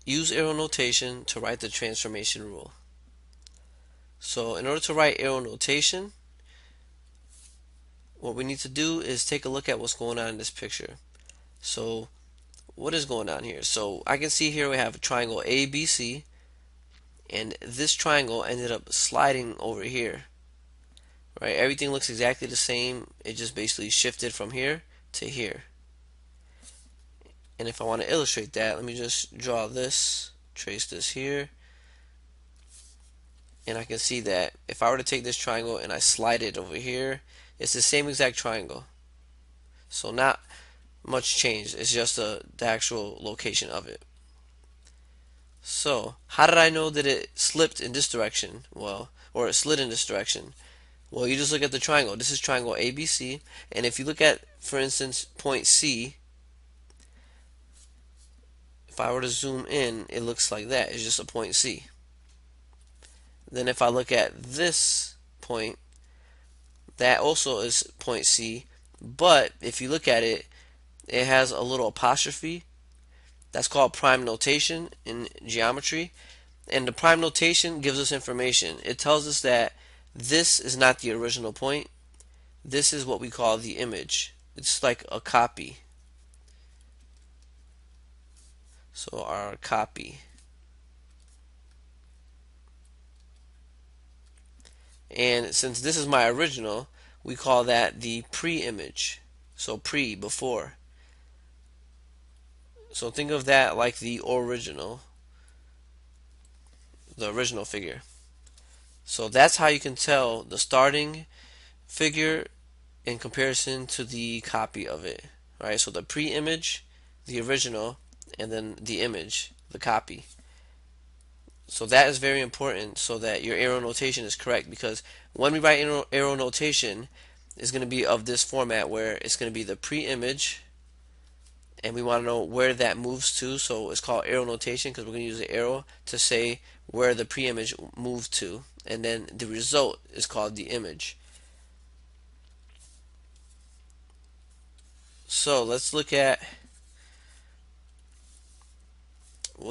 use arrow notation to write the transformation rule. So in order to write arrow notation, what we need to do is take a look at what's going on in this picture. So what is going on here? So I can see here we have a triangle ABC, and this triangle ended up sliding over here. Right? Everything looks exactly the same. It just basically shifted from here to here. And if I want to illustrate that, let me just draw this, trace this here, and I can see that if I were to take this triangle and I slide it over here, it's the same exact triangle. So not much change. It's just the actual location of it. So how did I know that it slipped in this direction? Well, or it slid in this direction? Well, you just look at the triangle. This is triangle ABC, and if you look at, for instance, point C, if I were to zoom in, it looks like that. It's just a point C. Then if I look at this point, that also is point C, but if you look at it, it has a little apostrophe. That's called prime notation in geometry. And the prime notation gives us information. It tells us that this is not the original point. This is what we call the image. It's like a copy. So our copy. And since this is my original, we call that the pre-image. So pre, before. So think of that like the original figure. So that's how you can tell the starting figure in comparison to the copy of it. Right? So the pre-image, the original, and then the image, the copy. So that is very important so that your arrow notation is correct, because when we write arrow notation, it's going to be of this format where it's going to be the pre-image, and we want to know where that moves to. So it's called arrow notation because we're going to use the arrow to say where the pre-image moved to, and then the result is called the image. So let's look at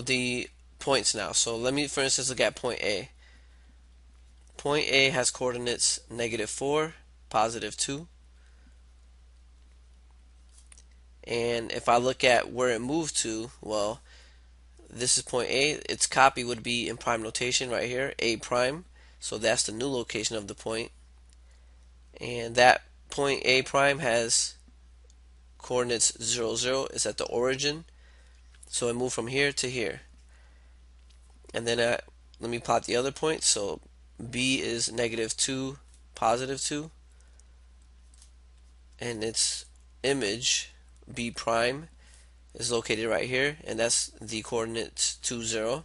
the points now. So let me, for instance, look at point A. Point A has coordinates -4, +2. And if I look at where it moved to, well, this is point A. Its copy would be in prime notation right here, A prime. So that's the new location of the point. And that point A prime has coordinates 0, 0. It's at the origin. So it moved from here to here. And then let me plot the other points. So B is -2, +2. And its image, B prime, is located right here, and that's the coordinates 2, 0.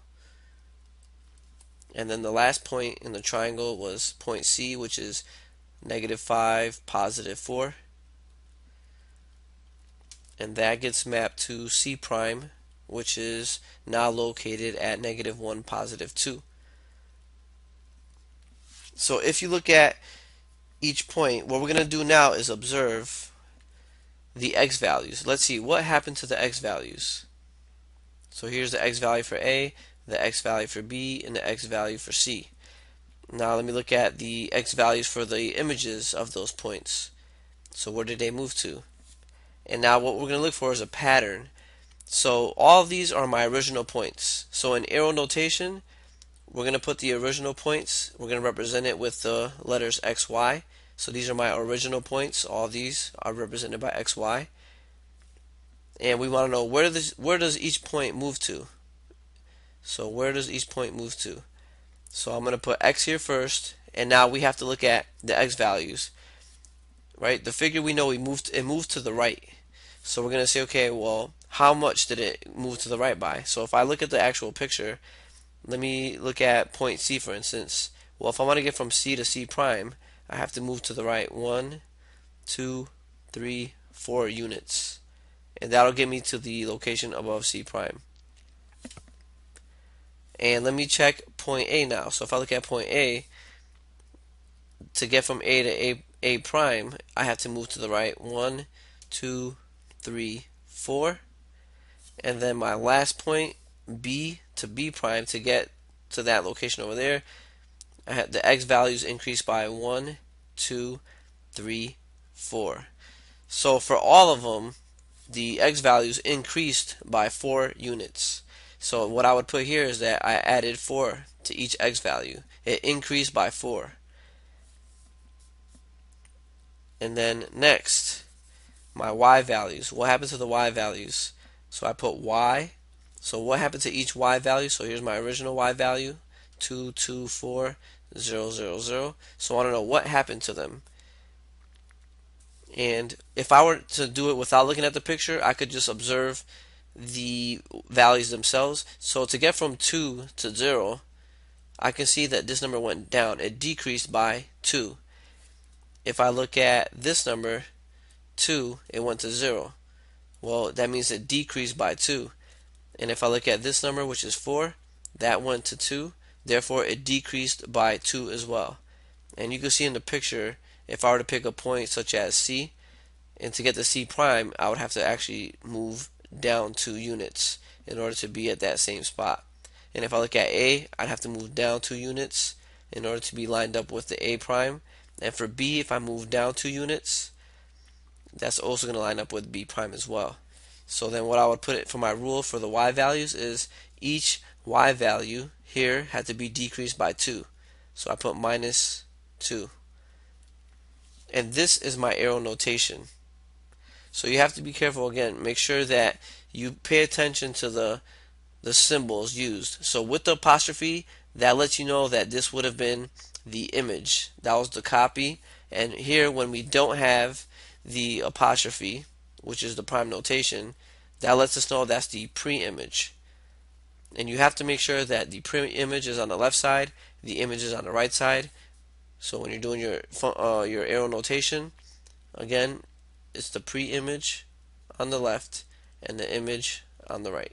And then the last point in the triangle was point C, which is -5, +4. And that gets mapped to C prime, which is now located at -1, +2. So if you look at each point, what we're going to do now is observe the x values. Let's see what happened to the x values. So here's the x value for A, the x value for B, and the x value for C. Now let me look at the x values for the images of those points. So where did they move to? And now what we're going to look for is a pattern. So all of these are my original points. So in arrow notation, we're going to put the original points. We're going to represent it with the letters X, Y. So these are my original points. All these are represented by X, Y. And we want to know where does each point move to. So where does each point move to? So I'm going to put X here first, and now we have to look at the X values. Right? The figure we know it moved to the right. So we're going to say, okay, well, how much did it move to the right by? So if I look at the actual picture, let me look at point C, for instance. Well, if I want to get from C to C prime, I have to move to the right 1, 2, 3, 4 units. And that'll get me to the location above C prime. And let me check point A now. So if I look at point A, to get from A to A prime, I have to move to the right 1, 2, 3, 4. And then my last point B to B prime to get to that location over there, I had the X values increased by 1, 2, 3, 4. So for all of them, the X values increased by 4 units. So what I would put here is that I added 4 to each X value. It increased by 4. And then next, my Y values. What happened to the Y values? So I put Y. So what happened to each Y value? So here's my original Y value, 2, 2, 4, 0, 0, 0. So I want to know what happened to them. And if I were to do it without looking at the picture, I could just observe the values themselves. So to get from 2 to 0, I can see that this number went down. It decreased by 2. If I look at this number, 2, it went to 0. Well, that means it decreased by 2. And if I look at this number, which is 4, that went to 2. Therefore, it decreased by 2 as well. And you can see in the picture, if I were to pick a point such as C, and to get to C prime, I would have to actually move down 2 units in order to be at that same spot. And if I look at A, I'd have to move down 2 units in order to be lined up with the A prime. And for B, if I move down 2 units, that's also going to line up with B prime as well. So then what I would put it for my rule for the Y values is each Y value here had to be decreased by 2. So I put minus 2. And this is my arrow notation. So you have to be careful again. Make sure that you pay attention to the symbols used. So with the apostrophe, that lets you know that this would have been the image. That was the copy. And here, when we don't have the apostrophe, which is the prime notation, that lets us know that's the pre-image. And you have to make sure that the pre-image is on the left side, the image is on the right side. So when you're doing your arrow notation, again, it's the pre-image on the left and the image on the right.